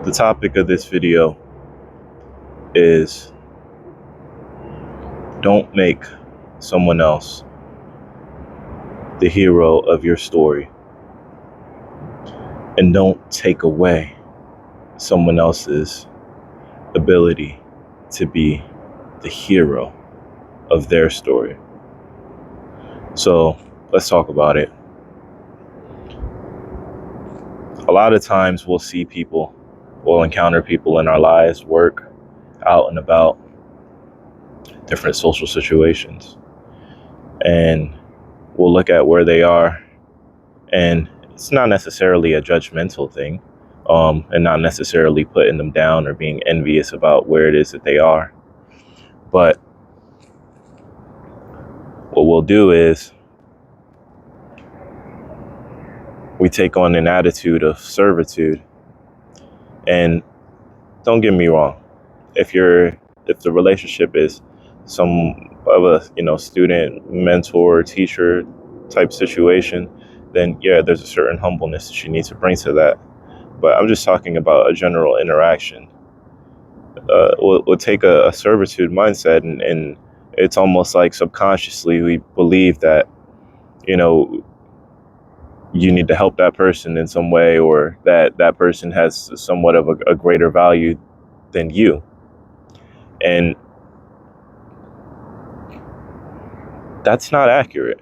The topic of this video is don't make someone else the hero of your story, and don't take away someone else's ability to be the hero of their story. So let's talk about it. A lot of times we'll encounter people in our lives, work, out and about, different social situations, and we'll look at where they are, and it's not necessarily a judgmental thing, and not necessarily putting them down or being envious about where it is that they are. But what we'll do is we take on an attitude of servitude. And don't get me wrong, if the relationship is some of a student, mentor, teacher type situation, then yeah, there's a certain humbleness that you need to bring to that. But I'm just talking about a general interaction. We'll take a servitude mindset, and it's almost like subconsciously we believe that you know you need to help that person in some way, or that person has somewhat of a greater value than you. And that's not accurate.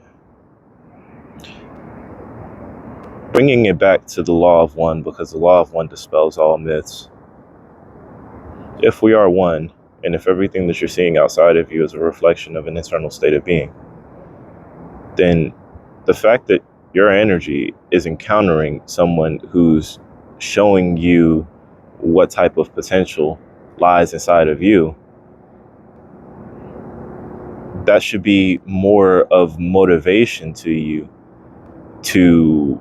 Bringing it back to the law of one, because the law of one dispels all myths. If we are one, and if everything that you're seeing outside of you is a reflection of an internal state of being, then the fact that your energy is encountering someone who's showing you what type of potential lies inside of you, that should be more of motivation to you to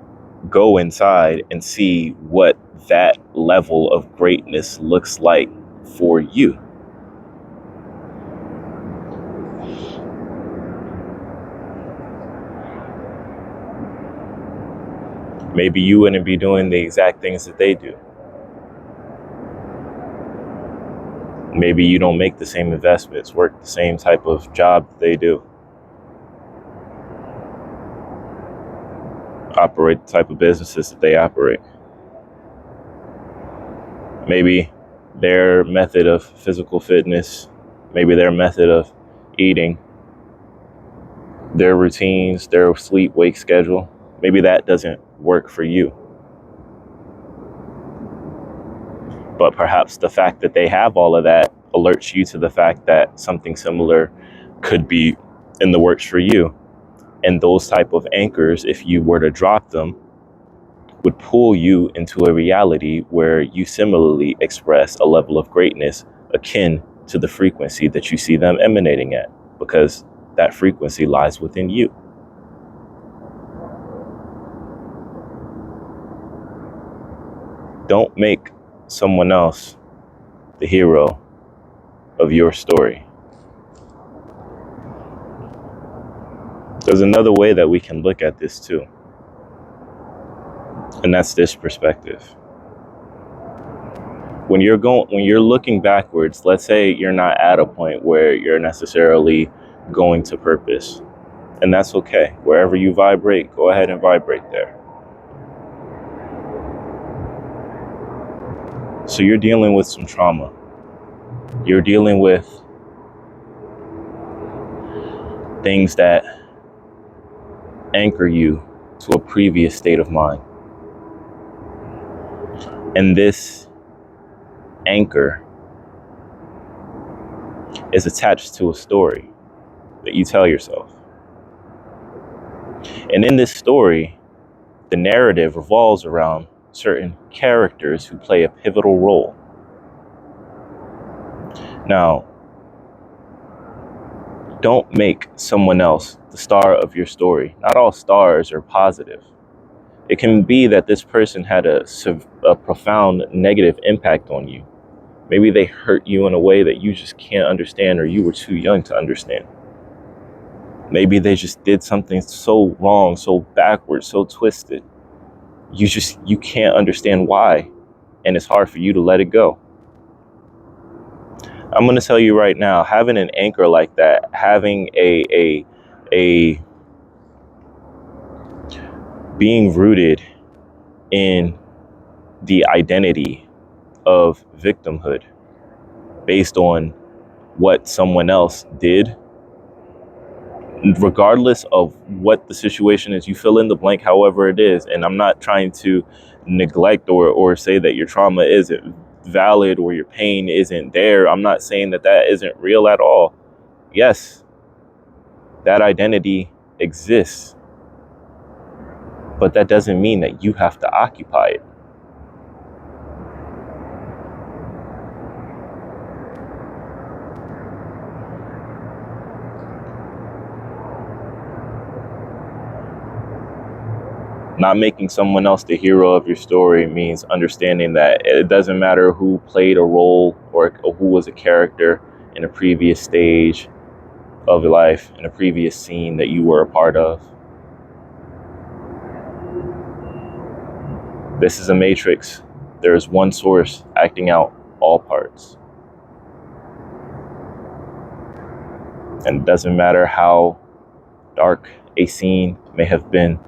go inside and see what that level of greatness looks like for you. Maybe you wouldn't be doing the exact things that they do. Maybe you don't make the same investments, work the same type of job that they do, operate the type of businesses that they operate. Maybe their method of physical fitness, maybe their method of eating, their routines, their sleep wake schedule, maybe that doesn't work for you. But perhaps the fact that they have all of that alerts you to the fact that something similar could be in the works for you. And those type of anchors, if you were to drop them, would pull you into a reality where you similarly express a level of greatness akin to the frequency that you see them emanating at, because that frequency lies within you. Don't make someone else the hero of your story. There's another way that we can look at this too, and that's this perspective. When you're looking backwards, let's say you're not at a point where you're necessarily going to purpose, and that's okay. Wherever you vibrate, go ahead and vibrate there. So you're dealing with some trauma. You're dealing with things that anchor you to a previous state of mind. And this anchor is attached to a story that you tell yourself. And in this story, the narrative revolves around certain characters who play a pivotal role. Now, don't make someone else the star of your story. Not all stars are positive. It can be that this person had a profound negative impact on you. Maybe they hurt you in a way that you just can't understand, or you were too young to understand. Maybe they just did something so wrong, so backwards, so twisted. You can't understand why. and it's hard for you to let it go. I'm going to tell you right now, having an anchor like that, having a being rooted in the identity of victimhood based on what someone else did, regardless of what the situation is, you fill in the blank however it is. And I'm not trying to neglect or say that your trauma isn't valid or your pain isn't there. I'm not saying that that isn't real at all. Yes, that identity exists, but that doesn't mean that you have to occupy it. Not making someone else the hero of your story means understanding that it doesn't matter who played a role or who was a character in a previous stage of your life, in a previous scene that you were a part of. This is a matrix. There is one source acting out all parts. And it doesn't matter how dark a scene may have been,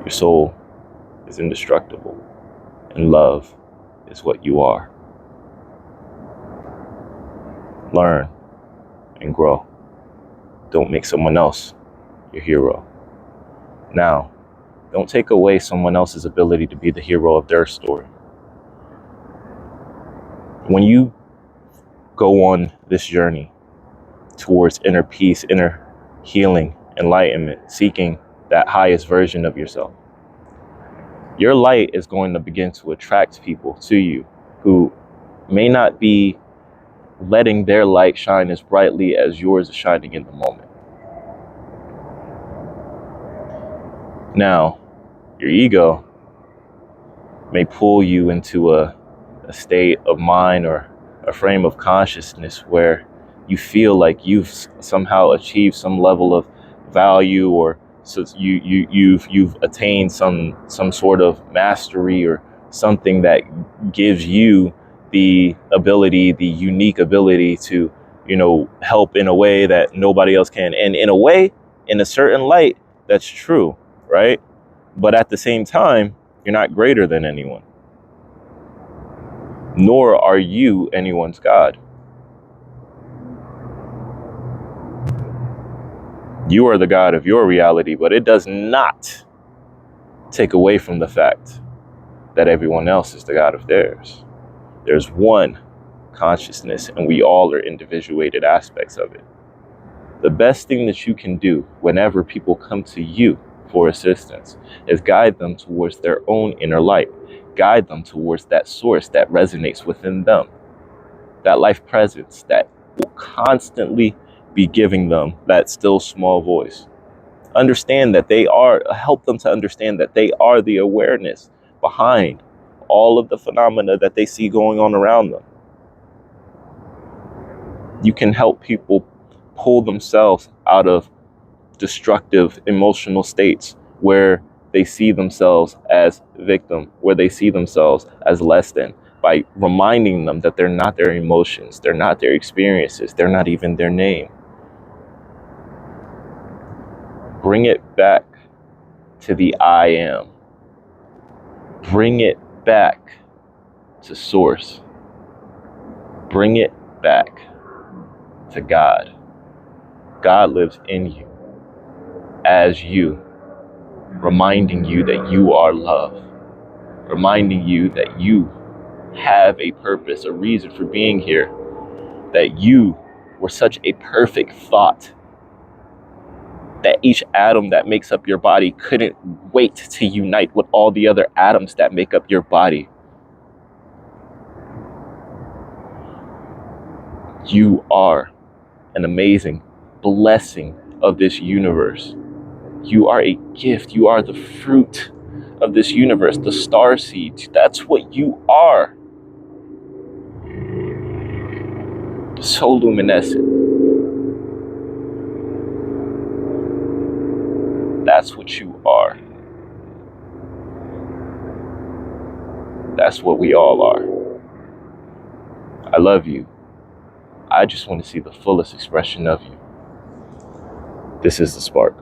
your soul is indestructible, and love is what you are. Learn and grow. Don't make someone else your hero. Now, don't take away someone else's ability to be the hero of their story. When you go on this journey towards inner peace, inner healing, enlightenment, seeking that highest version of yourself, your light is going to begin to attract people to you who may not be letting their light shine as brightly as yours is shining in the moment. Now, your ego may pull you into a state of mind or a frame of consciousness where you feel like you've somehow achieved some level of value, or so you've attained some sort of mastery or something that gives you the ability, the unique ability to, help in a way that nobody else can. And in a way, in a certain light, that's true, right? But at the same time, you're not greater than anyone, nor are you anyone's God. You are the God of your reality, but it does not take away from the fact that everyone else is the God of theirs. There's one consciousness, and we all are individuated aspects of it. The best thing that you can do whenever people come to you for assistance is guide them towards their own inner light. Guide them towards that source that resonates within them, that life presence that will constantly be giving them that still small voice. Understand that help them to understand that they are the awareness behind all of the phenomena that they see going on around them. You can help people pull themselves out of destructive emotional states where they see themselves as victim, where they see themselves as less than, by reminding them that they're not their emotions, they're not their experiences, they're not even their name. Bring it back to the I am. Bring it back to source. Bring it back to God. God lives in you, as you, reminding you that you are love, reminding you that you have a purpose, a reason for being here, that you were such a perfect thought, that each atom that makes up your body couldn't wait to unite with all the other atoms that make up your body. You are an amazing blessing of this universe. You are a gift. You are the fruit of this universe, the star seed. That's what you are. So luminescent. That's what you are. That's what we all are. I love you. I just want to see the fullest expression of you. This is The Spark.